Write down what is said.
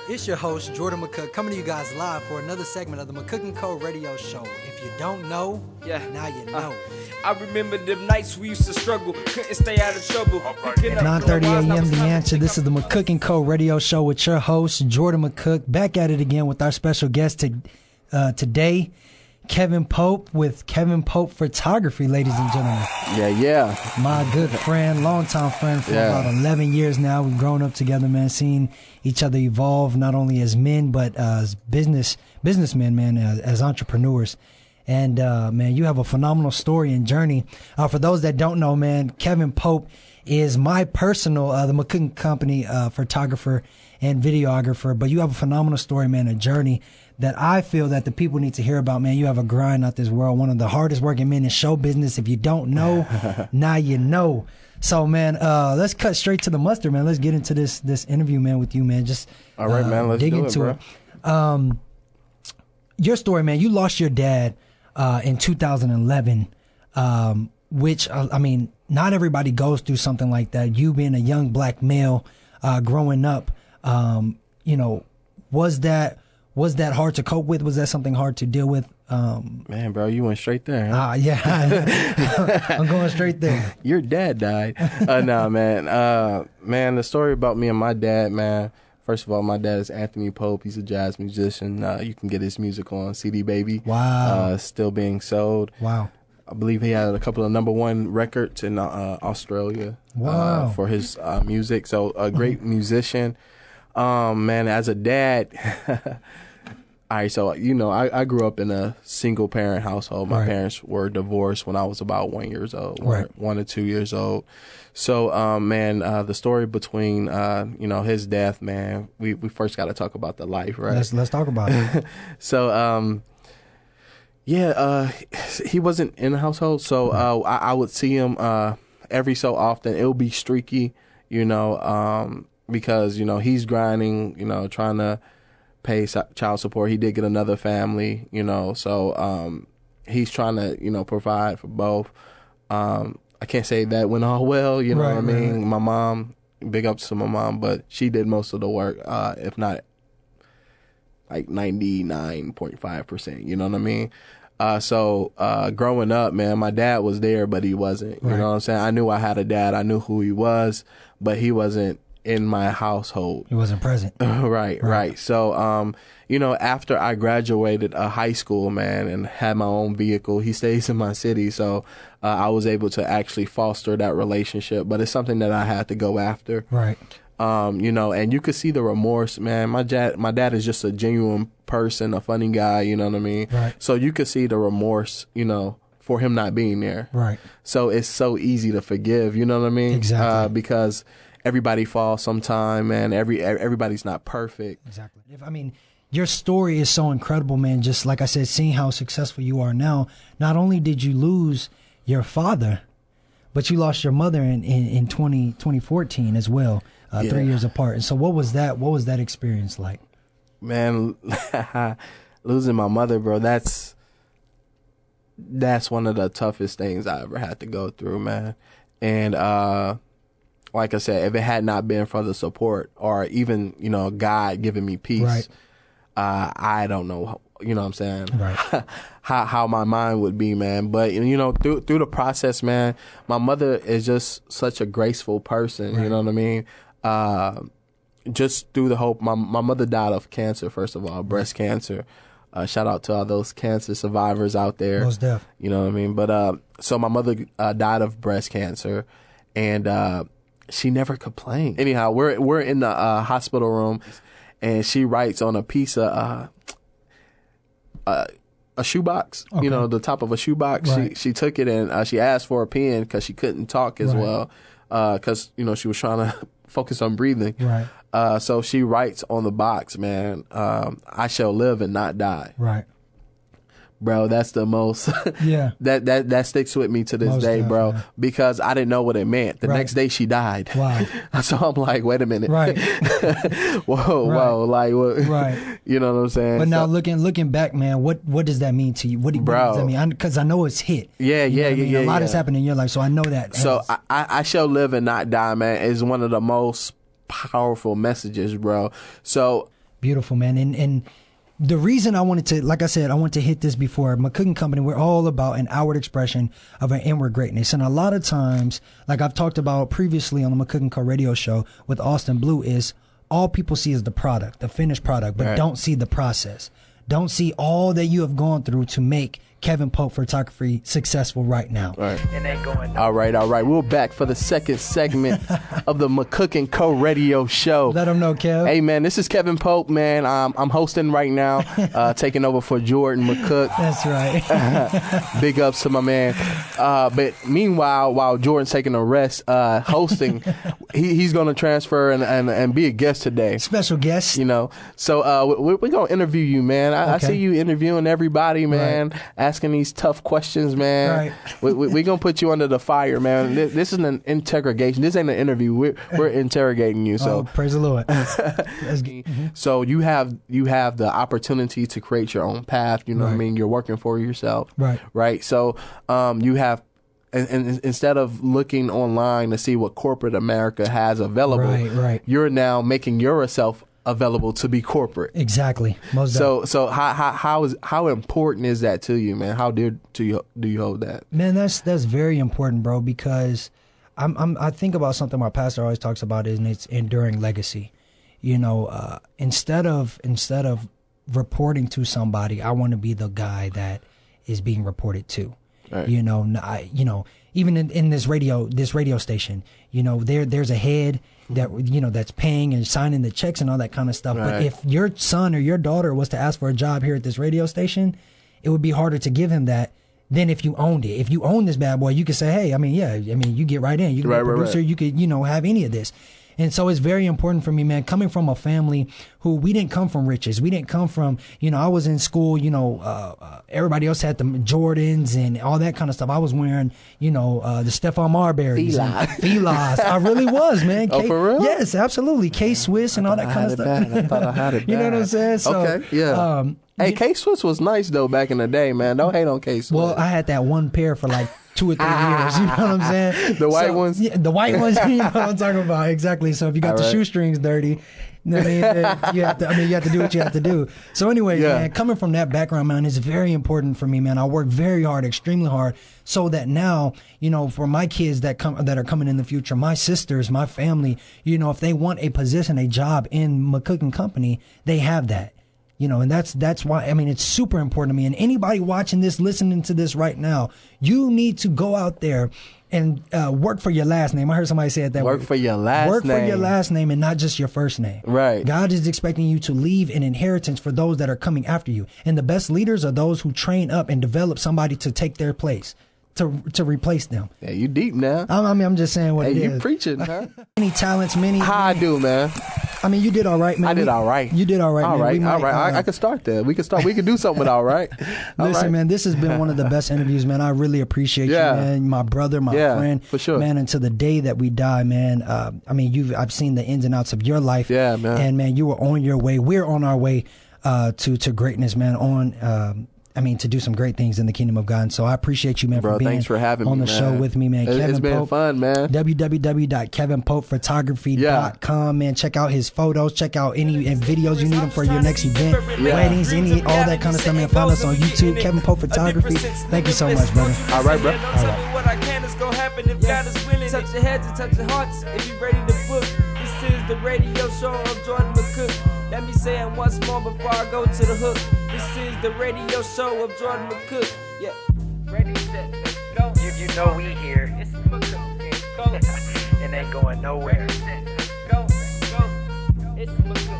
It's your host, Jordan McCook, coming to you guys live for another segment of the McCook Co radio show. If you don't know, now you know. I remember them nights we used to struggle, couldn't stay out of trouble. At 9:30 a.m. The Answer. This is the McCook Co radio show with your host, Jordan McCook, back at it again with our special guest today, Kevin Pope with Kevin Pope Photography, ladies and gentlemen. Yeah. My good friend, longtime friend for about 11 years now. We've grown up together, man, seen each other evolve, not only as men, but as businessmen, man, as entrepreneurs. And, man, you have a phenomenal story and journey. For those that don't know, man, Kevin Pope is my personal, the McCook Company photographer and videographer. But you have a phenomenal story, man, a journey that I feel that the people need to hear about, man. You have a grind out this world, one of the hardest working men in show business. If you don't know, now you know. So, man, let's cut straight to the mustard, man. Let's get into this interview, man, with you, man. Just all right, man. Let's dig do into it, bro. Your story, man. You lost your dad in 2011, which I mean, not everybody goes through something like that. You being a young black male, growing up, you know, was that hard to cope with? Was that something hard to deal with? Man, bro, you went straight there. Huh? Yeah, I'm going straight there. Your dad died. No, man. Man, the story about me and my dad, man. First of all, my dad is Anthony Pope. He's a jazz musician. You can get his music on CD Baby. Wow. Still being sold. Wow. I believe he had a couple of #1 records in Australia. Wow. For his music. So a great musician. Man, as a dad, all right, so, you know, I grew up in a single parent household. My parents were divorced when I was about 1 year old, 1 or 2 years old. So, man, the story between, you know, his death, man, we first got to talk about the life, right? Let's talk about it. So, he wasn't in the household. So, I would see him, every so often. It would be streaky, you know, because, you know, he's grinding, you know, trying to pay child support. He did get another family, you know, so he's trying to, you know, provide for both. I can't say that went all well, you know what I mean? Right. My mom, big ups to my mom, but she did most of the work, if not like 99.5%, you know what I mean? So growing up, man, my dad was there, but he wasn't, you know what I'm saying? I knew I had a dad. I knew who he was, but he wasn't in my household. He wasn't present. Right. So, you know, after I graduated high school, man, and had my own vehicle, he stays in my city. So I was able to actually foster that relationship, but it's something that I had to go after. Right. You know, and you could see the remorse, man. My dad is just a genuine person, a funny guy, you know what I mean? Right. So you could see the remorse, you know, for him not being there. Right. So it's so easy to forgive, you know what I mean? Exactly. Because everybody falls sometime, man. Everybody's not perfect. Exactly. I mean, your story is so incredible, man. Just like I said, seeing how successful you are now. Not only did you lose your father, but you lost your mother in 2014 as well, 3 years apart. And so what was that experience like? Man, losing my mother, bro, that's one of the toughest things I ever had to go through, man. And like I said, if it had not been for the support or even, you know, God giving me peace, I don't know, you know what I'm saying, how my mind would be, man. But, you know, through the process, man, my mother is just such a graceful person, you know what I mean? Just through the hope, my mother died of cancer, first of all, breast cancer. Shout out to all those cancer survivors out there. Most def. You know what I mean? But so my mother died of breast cancer, and she never complained. Anyhow, we're in the hospital room, and she writes on a piece of a shoebox. Okay. You know, the top of a shoebox. Right. She took it and she asked for a pen because she couldn't talk as well, because you know she was trying to focus on breathing. Right. So she writes on the box, man, I shall live and not die. Right. Bro, that's the most that sticks with me to this day, bro, because I didn't know what it meant. The next day she died. Wow. So I'm like, wait a minute. Right. whoa, like what? Right. You know what I'm saying? But now looking back, man, what does that mean to you? What does that mean? Because I know it's hit. Yeah. A lot has happened in your life, so I know that. So I shall live and not die, man, is one of the most powerful messages, bro. So beautiful, man. And the reason I wanted to, like I said, I want to hit this before. McCook Company, we're all about an outward expression of an inward greatness. And a lot of times, like I've talked about previously on the McCook Co radio show with Austin Blue, is all people see is the product, the finished product, but don't see the process. Don't see all that you have gone through to make Kevin Pope Photography successful right now. Right. It ain't going no. All right. We're back for the second segment of the McCook Co radio show. Let them know, Kev. Hey, man, this is Kevin Pope, man. I'm hosting right now, taking over for Jordan McCook. That's right. Big ups to my man. But meanwhile, while Jordan's taking a rest, hosting, he's going to transfer and be a guest today. Special guest. You know, so we're going to interview you, man. I see you interviewing everybody, man. Right. Asking these tough questions, man. Right. We're going to put you under the fire, man. This is an interrogation. This ain't an interview. We're interrogating you. So praise the Lord. So you have the opportunity to create your own path. You know what I mean? You're working for yourself. Right. So you have, and instead of looking online to see what corporate America has available, you're now making yourself available to be corporate. Exactly. Most so how important is that to you, man? How dear do you hold that? Man, that's very important, bro, because I think about something my pastor always talks about, and it's enduring legacy. You know, instead of reporting to somebody, I want to be the guy that is being reported to. Right. You know, even in this radio station, you know, there's a head that, you know, that's paying and signing the checks and all that kind of stuff. Right. But if your son or your daughter was to ask for a job here at this radio station, it would be harder to give him that than if you owned it. If you own this bad boy, you could say, hey, you get right in. You can be a producer. You could, you know, have any of this. And so it's very important for me, man, coming from a family who we didn't come from riches. We didn't come from, you know, I was in school, you know, everybody else had the Jordans and all that kind of stuff. I was wearing, you know, the Stephon Marbury's. Filas. I really was, man. For real? Yes, absolutely. K-Swiss and all that kind of stuff. I thought I had it bad. You know what I'm saying? So, okay, yeah. Hey, K-Swiss was nice, though, back in the day, man. Don't hate on K-Swiss. Well, I had that one pair for like 2 or 3 years. You know what I'm saying? The white ones? Yeah, the white ones, you know what I'm talking about. Exactly. So if you got the shoestrings dirty, you have to do what you have to do. So anyway, man, coming from that background, man, it's very important for me, man. I work very hard, extremely hard, so that now, you know, for my kids that are coming in the future, my sisters, my family, you know, if they want a position, a job in McCook Company, they have that. You know, and that's why, I mean, it's super important to me. And anybody watching this, listening to this right now, you need to go out there and work for your last name. I heard somebody say it that way. Work for your last name. Work for your last name and not just your first name. Right. God is expecting you to leave an inheritance for those that are coming after you. And the best leaders are those who train up and develop somebody to take their place, to replace them. Yeah, you deep now. I mean, I'm just saying what it is. Hey, you preaching, huh? Many talents, How I do, man? I mean, you did all right, man. I did all right. You did all right, all man. All right. I could start there. We could do something with all right. Listen, man, this has been one of the best interviews, man. I really appreciate you, man. My brother, my friend. For sure. Man, until the day that we die, man. I mean, I've seen the ins and outs of your life. Yeah, man. And, man, you were on your way. We're on our way to greatness, man, to do some great things in the kingdom of God. And so I appreciate you, man, for being thanks for having on me, the show with me, man. It's been fun, man. www.kevinpopephotography.com, man. Check out his photos. Check out any videos you need him for your next event, weddings, all that kind of stuff, man. Find us on YouTube, Kevin Pope Photography. Thank you so much, brother. All right, bro. What I can is gonna happen if God is willing. Touch your heads and touch your hearts if you're ready to book. This is the radio show of Jordan McCook. Let me say it once more before I go to the hook. This is the radio show of Jordan McCook. Yeah. Ready, set, let's go. You know we here. It's McCook Co. It ain't going nowhere. Ready, set, let's go. It's McCook.